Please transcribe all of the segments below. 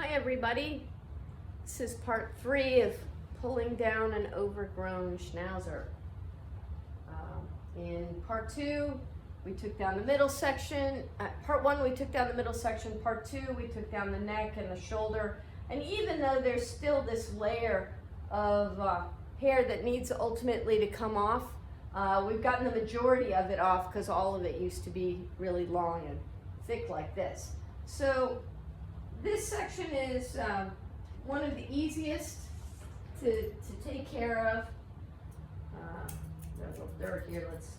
Hi everybody, this is part 3 of pulling down an overgrown Schnauzer. In part 2 we took down the middle section. Part 1 we took down the middle section, part 2 we took down the neck and the shoulder, and even though there's still this layer of hair that needs ultimately to come off, we've gotten the majority of it off because all of it used to be really long and thick like this. So this section is one of the easiest to take care of. There's a little dirt here, let's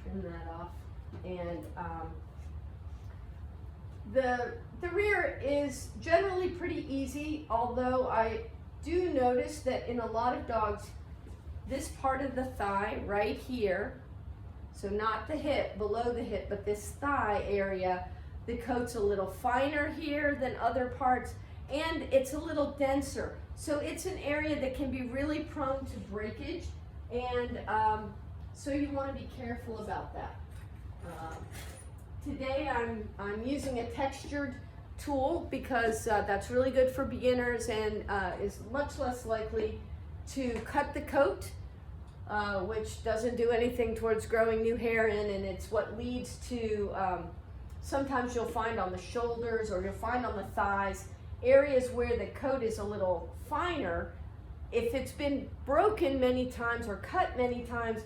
trim that off. And the rear is generally pretty easy, although I do notice that in a lot of dogs, this part of the thigh right here, so not the hip, below the hip, but this thigh area, the coat's a little finer here than other parts, and it's a little denser. So it's an area that can be really prone to breakage, and so you want to be careful about that. Today I'm using a textured tool because that's really good for beginners and is much less likely to cut the coat, which doesn't do anything towards growing new hair in, and it's what leads to sometimes you'll find on the shoulders or you'll find on the thighs, areas where the coat is a little finer. If it's been broken many times or cut many times,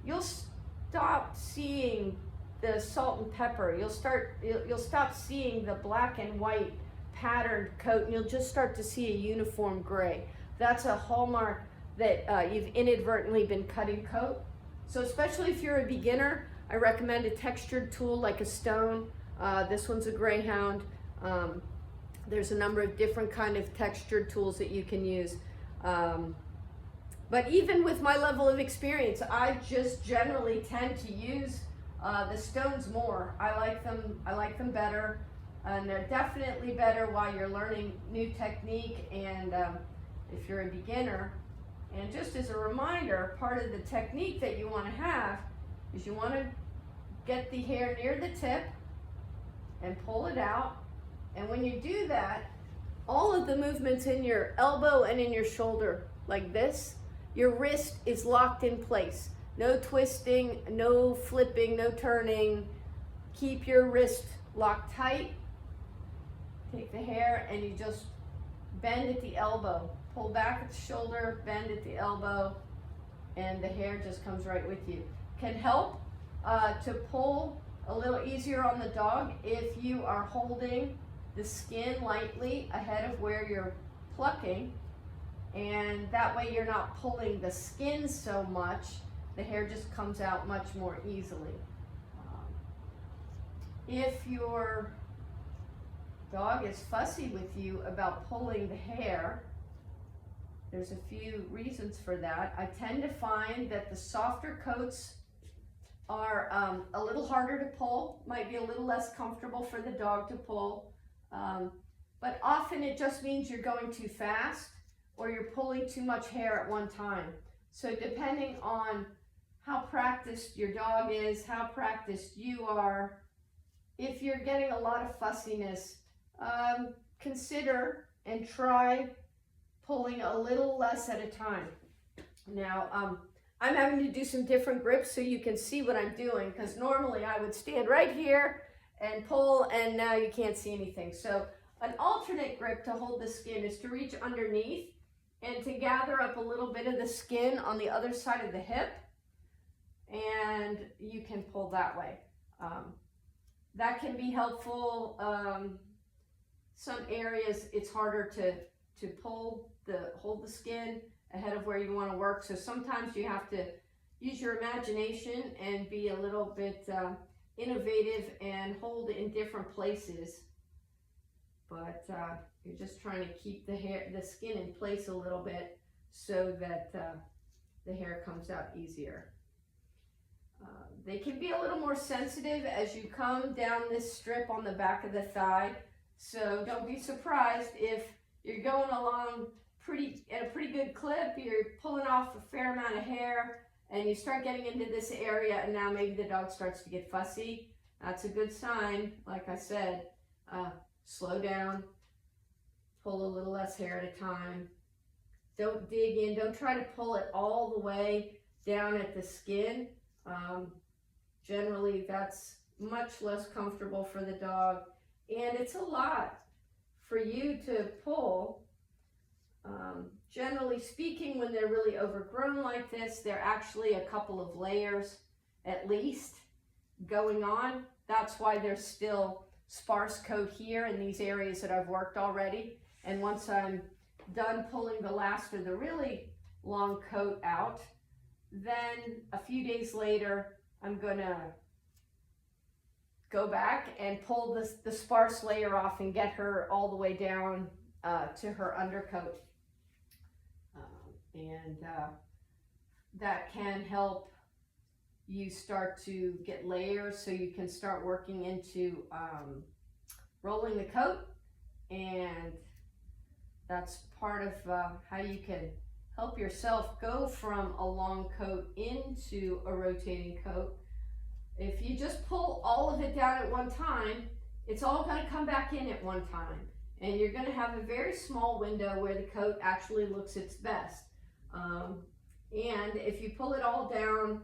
you'll stop seeing the salt and pepper. You'll stop seeing the black and white patterned coat, and you'll just start to see a uniform gray. That's a hallmark that you've inadvertently been cutting coat. So especially if you're a beginner, I recommend a textured tool like a stone. This one's a Greyhound. There's a number of different kind of textured tools that you can use. But even with my level of experience, I just generally tend to use the stones more. I like them better, and they're definitely better while you're learning new technique and if you're a beginner. And just as a reminder, part of the technique that you want to have is you want to get the hair near the tip and pull it out. And when you do that, all of the movements in your elbow and in your shoulder, like this, your wrist is locked in place. No twisting, no flipping, no turning. Keep your wrist locked tight. Take the hair and you just bend at the elbow. Pull back at the shoulder, bend at the elbow, and the hair just comes right with you. Can help to pull a little easier on the dog if you are holding the skin lightly ahead of where you're plucking, and that way you're not pulling the skin so much. The hair just comes out much more easily. If your dog is fussy with you about pulling the hair, there's a few reasons for that. I tend to find that the softer coats are a little harder to pull, might be a little less comfortable for the dog to pull, but often it just means you're going too fast or you're pulling too much hair at one time. So depending on how practiced your dog is, how practiced you are, if you're getting a lot of fussiness, consider and try pulling a little less at a time. Now, I'm having to do some different grips so you can see what I'm doing, because normally I would stand right here and pull, and now you can't see anything. So an alternate grip to hold the skin is to reach underneath and to gather up a little bit of the skin on the other side of the hip, and you can pull that way. That can be helpful. Some areas it's harder to hold the skin ahead of where you want to work. So sometimes you have to use your imagination and be a little bit innovative and hold in different places. But you're just trying to keep the skin in place a little bit so that the hair comes out easier. They can be a little more sensitive as you come down this strip on the back of the thigh. So don't be surprised if you're going along at a pretty good clip, you're pulling off a fair amount of hair, and you start getting into this area, and now maybe the dog starts to get fussy. That's a good sign. Like I said, slow down, pull a little less hair at a time. Don't dig in, don't try to pull it all the way down at the skin. Generally that's much less comfortable for the dog, and it's a lot for you to pull. Generally speaking, when they're really overgrown like this, they're actually a couple of layers at least going on. That's why there's still sparse coat here in these areas that I've worked already. And once I'm done pulling the last of the really long coat out, then a few days later, I'm gonna go back and pull the sparse layer off and get her all the way down to her undercoat. That can help you start to get layers so you can start working into rolling the coat, and that's part of how you can help yourself go from a long coat into a rotating coat. If you just pull all of it down at one time, it's all going to come back in at one time, and you're going to have a very small window where the coat actually looks its best. And if you pull it all down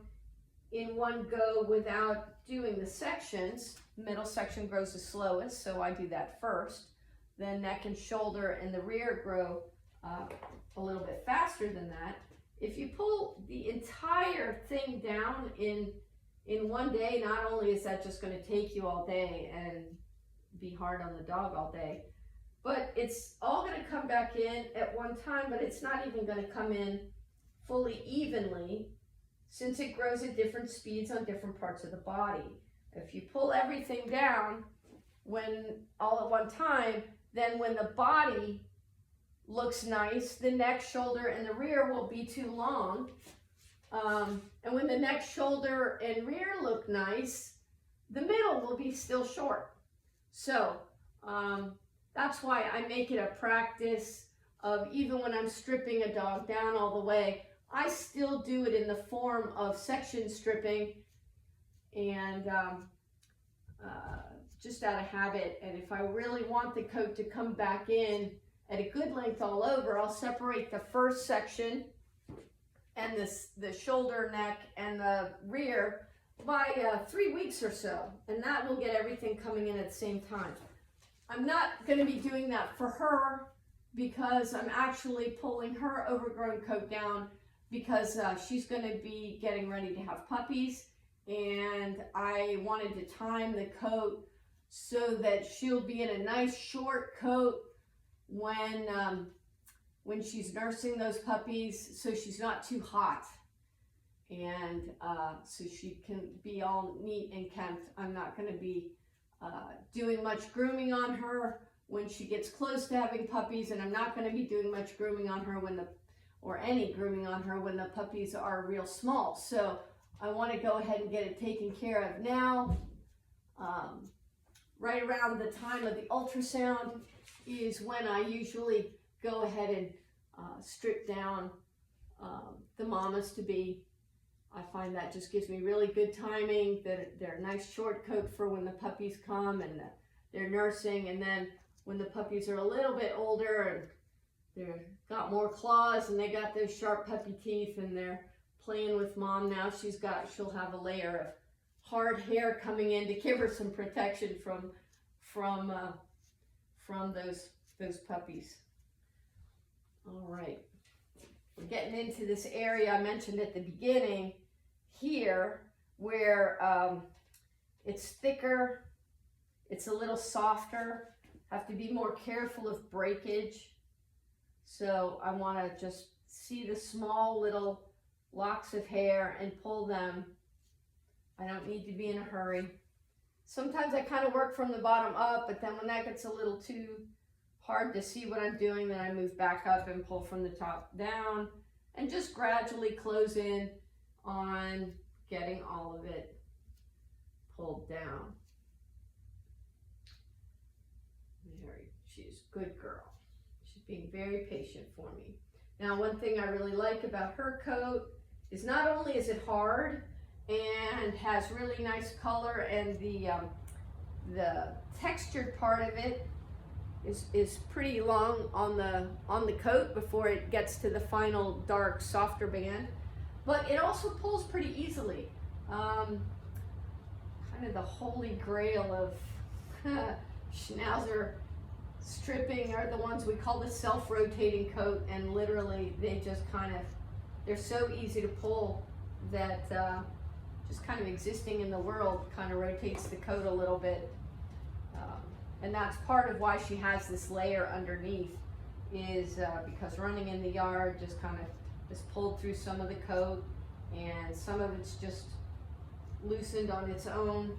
in one go without doing the sections, middle section grows the slowest, so I do that first. Then neck and shoulder and the rear grow a little bit faster than that. If you pull the entire thing down in one day, not only is that just going to take you all day and be hard on the dog all day, but it's all going to come back in at one time, but it's not even going to come in fully evenly, since it grows at different speeds on different parts of the body. If you pull everything down when all at one time, then when the body looks nice, the neck, shoulder, and the rear will be too long. And when the neck, shoulder, and rear look nice, the middle will be still short. So that's why I make it a practice of, even when I'm stripping a dog down all the way, I still do it in the form of section stripping, and just out of habit. And if I really want the coat to come back in at a good length all over, I'll separate the first section and the shoulder, neck, and the rear by 3 weeks or so, and that will get everything coming in at the same time. I'm not going to be doing that for her, because I'm actually pulling her overgrown coat down, because she's going to be getting ready to have puppies, and I wanted to time the coat so that she'll be in a nice short coat when she's nursing those puppies, so she's not too hot, and so she can be all neat and kempt. I'm not going to be doing much grooming on her when she gets close to having puppies, and I'm not going to be doing much grooming on her or any grooming on her when the puppies are real small. So I want to go ahead and get it taken care of now. Right around the time of the ultrasound is when I usually go ahead and strip down the mamas to be. I find that just gives me really good timing, that they're a nice short coat for when the puppies come and they're nursing, and then when the puppies are a little bit older and they've got more claws and they got those sharp puppy teeth and they're playing with mom, now she'll have a layer of hard hair coming in to give her some protection from those puppies. All right, we're getting into this area I mentioned at the beginning here, where it's thicker, it's a little softer, have to be more careful of breakage. So I want to just see the small little locks of hair and pull them. I don't need to be in a hurry. Sometimes I kind of work from the bottom up, but then when that gets a little too hard to see what I'm doing, then I move back up and pull from the top down, and just gradually close in on getting all of it pulled down. There, she's a good girl. She's being very patient for me. Now, one thing I really like about her coat is not only is it hard and has really nice color, and the textured part of it is pretty long on the coat before it gets to the final dark, softer band. But it also pulls pretty easily. Kind of the holy grail of Schnauzer stripping are the ones we call the self-rotating coat, and literally they just they're so easy to pull that just kind of existing in the world kind of rotates the coat a little bit. And that's part of why she has this layer underneath, is because running in the yard just pulled through some of the coat, and some of it's just loosened on its own.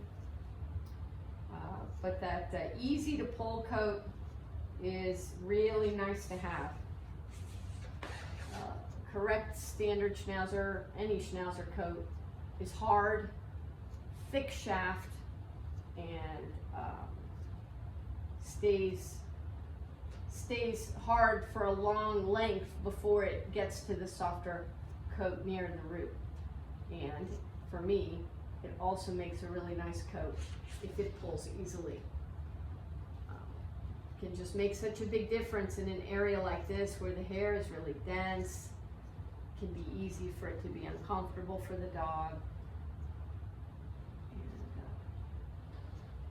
But that easy to pull coat is really nice to have. Correct standard Schnauzer, any Schnauzer coat is hard, thick shaft, and stays hard for a long length before it gets to the softer coat near the root. And for me, it also makes a really nice coat if it pulls easily. Can just make such a big difference in an area like this where the hair is really dense. It can be easy for it to be uncomfortable for the dog.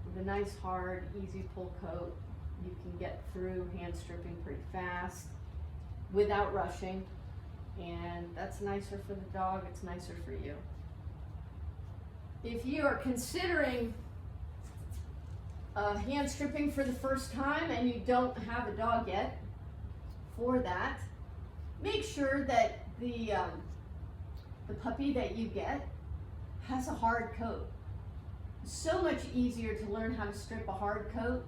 With a nice, hard, easy pull coat, you can get through hand stripping pretty fast without rushing, and that's nicer for the dog, it's nicer for you. If you are considering hand stripping for the first time and you don't have a dog yet, for that, make sure that the puppy that you get has a hard coat. So much easier to learn how to strip a hard coat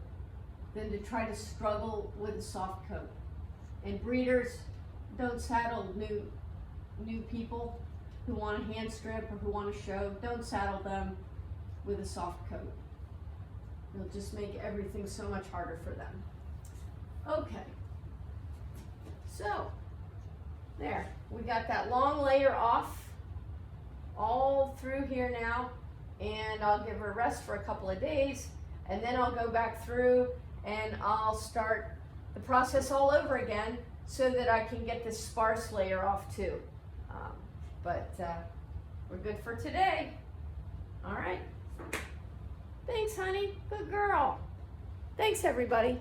than to try to struggle with a soft coat. And breeders, don't saddle new people who want to hand strip or who want to show. Don't saddle them with a soft coat. It'll just make everything so much harder for them. Okay, so there, we got that long layer off all through here now. And I'll give her a rest for a couple of days, and then I'll go back through and I'll start the process all over again so that I can get this sparse layer off too. But we're good for today. All right. Thanks, honey. Good girl. Thanks, everybody.